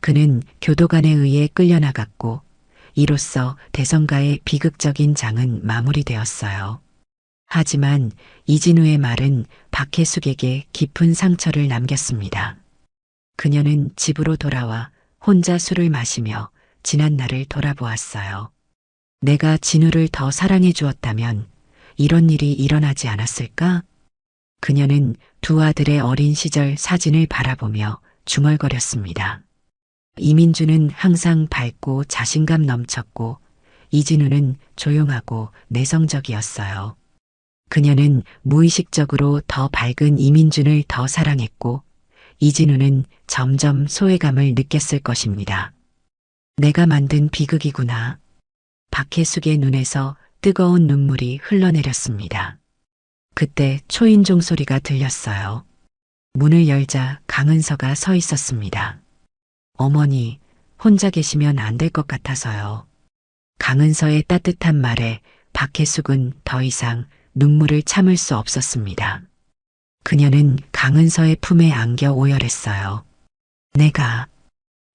그는 교도관에 의해 끌려나갔고 이로써 대성가의 비극적인 장은 마무리되었어요. 하지만 이진우의 말은 박혜숙에게 깊은 상처를 남겼습니다. 그녀는 집으로 돌아와 혼자 술을 마시며 지난 날을 돌아보았어요. 내가 진우를 더 사랑해 주었다면 이런 일이 일어나지 않았을까? 그녀는 두 아들의 어린 시절 사진을 바라보며 중얼거렸습니다. 이민주는 항상 밝고 자신감 넘쳤고 이진우는 조용하고 내성적이었어요. 그녀는 무의식적으로 더 밝은 이민준을 더 사랑했고 이진우는 점점 소외감을 느꼈을 것입니다. 내가 만든 비극이구나. 박혜숙의 눈에서 뜨거운 눈물이 흘러내렸습니다. 그때 초인종 소리가 들렸어요. 문을 열자 강은서가 서 있었습니다. 어머니, 혼자 계시면 안 될 것 같아서요. 강은서의 따뜻한 말에 박혜숙은 더 이상 눈물을 참을 수 없었습니다. 그녀는 강은서의 품에 안겨 오열했어요.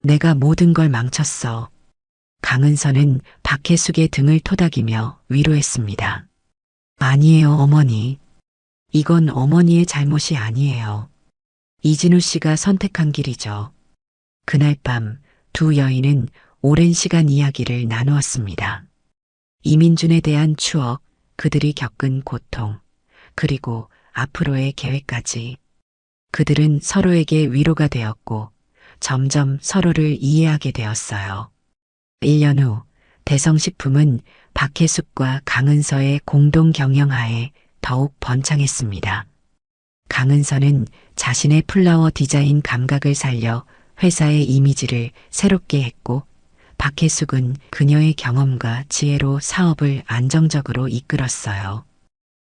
내가 모든 걸 망쳤어. 강은서는 박혜숙의 등을 토닥이며 위로했습니다. 아니에요, 어머니. 이건 어머니의 잘못이 아니에요. 이진우 씨가 선택한 길이죠. 그날 밤 두 여인은 오랜 시간 이야기를 나누었습니다. 이민준에 대한 추억, 그들이 겪은 고통, 그리고 앞으로의 계획까지. 그들은 서로에게 위로가 되었고 점점 서로를 이해하게 되었어요. 1년 후 대성식품은 박혜숙과 강은서의 공동 경영하에 더욱 번창했습니다. 강은서는 자신의 플라워 디자인 감각을 살려 회사의 이미지를 새롭게 했고 박혜숙은 그녀의 경험과 지혜로 사업을 안정적으로 이끌었어요.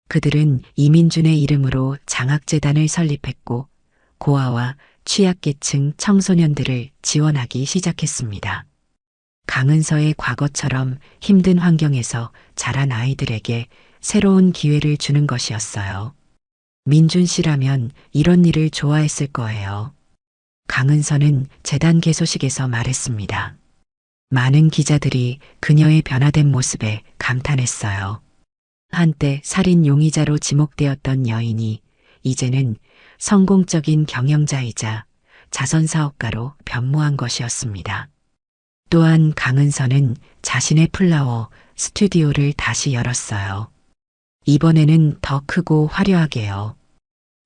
그들은 이민준의 이름으로 장학재단을 설립했고 고아와 취약계층 청소년들을 지원하기 시작했습니다. 강은서의 과거처럼 힘든 환경에서 자란 아이들에게 새로운 기회를 주는 것이었어요. 민준 씨라면 이런 일을 좋아했을 거예요. 강은서는 재단 개소식에서 말했습니다. 많은 기자들이 그녀의 변화된 모습에 감탄했어요. 한때 살인 용의자로 지목되었던 여인이 이제는 성공적인 경영자이자 자선사업가로 변모한 것이었습니다. 또한 강은서는 자신의 플라워 스튜디오를 다시 열었어요. 이번에는 더 크고 화려하게요.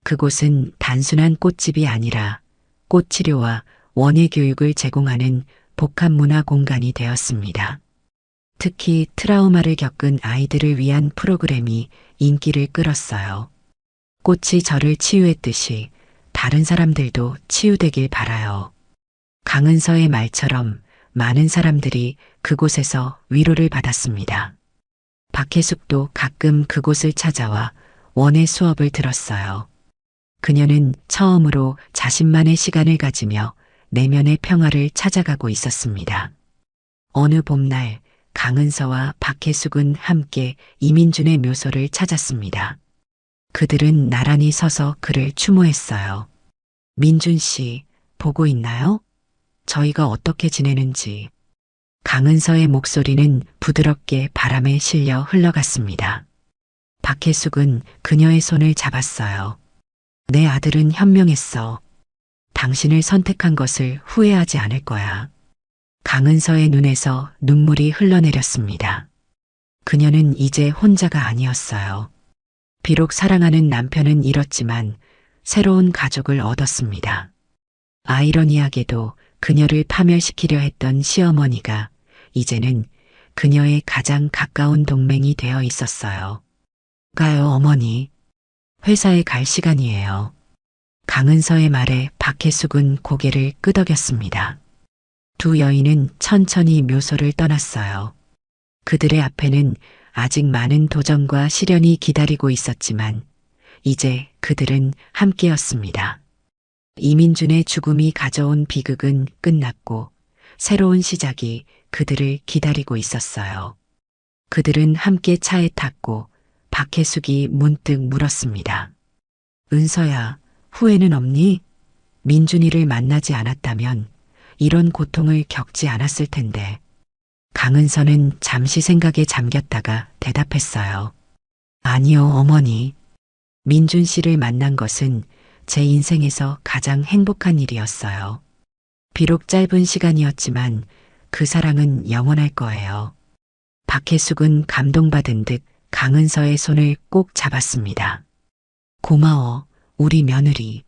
그곳은 단순한 꽃집이 아니라 꽃치료와 원예 교육을 제공하는 복합문화 공간이 되었습니다. 특히 트라우마를 겪은 아이들을 위한 프로그램이 인기를 끌었어요. 꽃이 저를 치유했듯이 다른 사람들도 치유되길 바라요. 강은서의 말처럼 많은 사람들이 그곳에서 위로를 받았습니다. 박혜숙도 가끔 그곳을 찾아와 원예 수업을 들었어요. 그녀는 처음으로 자신만의 시간을 가지며 내면의 평화를 찾아가고 있었습니다. 어느 봄날 강은서와 박혜숙은 함께 이민준의 묘소를 찾았습니다. 그들은 나란히 서서 그를 추모했어요. 민준 씨, 보고 있나요? 저희가 어떻게 지내는지. 강은서의 목소리는 부드럽게 바람에 실려 흘러갔습니다. 박혜숙은 그녀의 손을 잡았어요. 내 아들은 현명했어. 당신을 선택한 것을 후회하지 않을 거야. 강은서의 눈에서 눈물이 흘러내렸습니다. 그녀는 이제 혼자가 아니었어요. 비록 사랑하는 남편은 잃었지만 새로운 가족을 얻었습니다. 아이러니하게도 그녀를 파멸시키려 했던 시어머니가 이제는 그녀의 가장 가까운 동맹이 되어 있었어요. 가요, 어머니. 회사에 갈 시간이에요. 강은서의 말에 박혜숙은 고개를 끄덕였습니다. 두 여인은 천천히 묘소를 떠났어요. 그들의 앞에는 아직 많은 도전과 시련이 기다리고 있었지만 이제 그들은 함께였습니다. 이민준의 죽음이 가져온 비극은 끝났고 새로운 시작이 그들을 기다리고 있었어요. 그들은 함께 차에 탔고 박혜숙이 문득 물었습니다. 은서야, 후회는 없니? 민준이를 만나지 않았다면 이런 고통을 겪지 않았을 텐데. 강은서는 잠시 생각에 잠겼다가 대답했어요. 아니요, 어머니. 민준 씨를 만난 것은 제 인생에서 가장 행복한 일이었어요. 비록 짧은 시간이었지만 그 사랑은 영원할 거예요. 박혜숙은 감동받은 듯 강은서의 손을 꼭 잡았습니다. 고마워, 우리 며느리.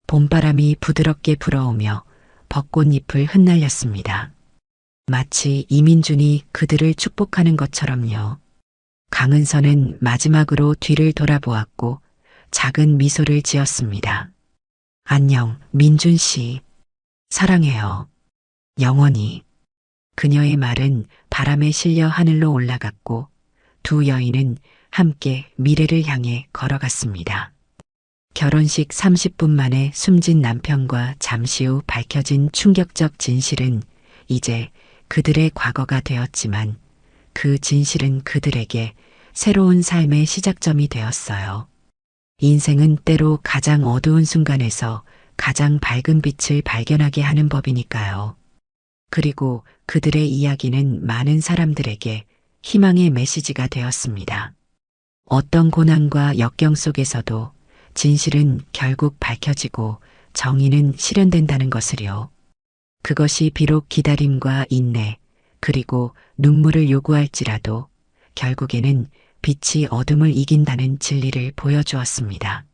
봄바람이 부드럽게 불어오며 벚꽃잎을 흩날렸습니다. 마치 이민준이 그들을 축복하는 것처럼요. 강은서는 마지막으로 뒤를 돌아보았고 작은 미소를 지었습니다. 안녕, 민준 씨. 사랑해요. 영원히. 그녀의 말은 바람에 실려 하늘로 올라갔고 두 여인은 함께 미래를 향해 걸어갔습니다. 결혼식 30분 만에 숨진 남편과 잠시 후 밝혀진 충격적 진실은 이제 그들의 과거가 되었지만 그 진실은 그들에게 새로운 삶의 시작점이 되었어요. 인생은 때로 가장 어두운 순간에서 가장 밝은 빛을 발견하게 하는 법이니까요. 그리고 그들의 이야기는 많은 사람들에게 희망의 메시지가 되었습니다. 어떤 고난과 역경 속에서도 진실은 결국 밝혀지고 정의는 실현된다는 것을요. 그것이 비록 기다림과 인내, 그리고 눈물을 요구할지라도 결국에는 빛이 어둠을 이긴다는 진리를 보여주었습니다.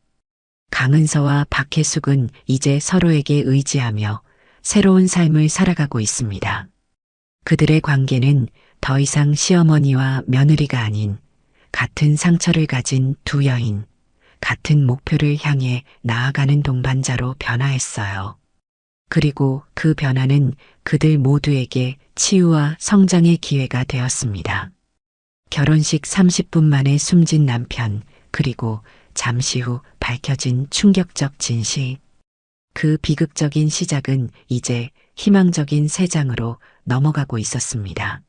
강은서와 박혜숙은 이제 서로에게 의지하며 새로운 삶을 살아가고 있습니다. 그들의 관계는 더 이상 시어머니와 며느리가 아닌 같은 상처를 가진 두 여인, 같은 목표를 향해 나아가는 동반자로 변화했어요. 그리고 그 변화는 그들 모두에게 치유와 성장의 기회가 되었습니다. 결혼식 30분 만에 숨진 남편, 그리고 잠시 후 밝혀진 충격적 진실. 그 비극적인 시작은 이제 희망적인 새 장으로 넘어가고 있었습니다.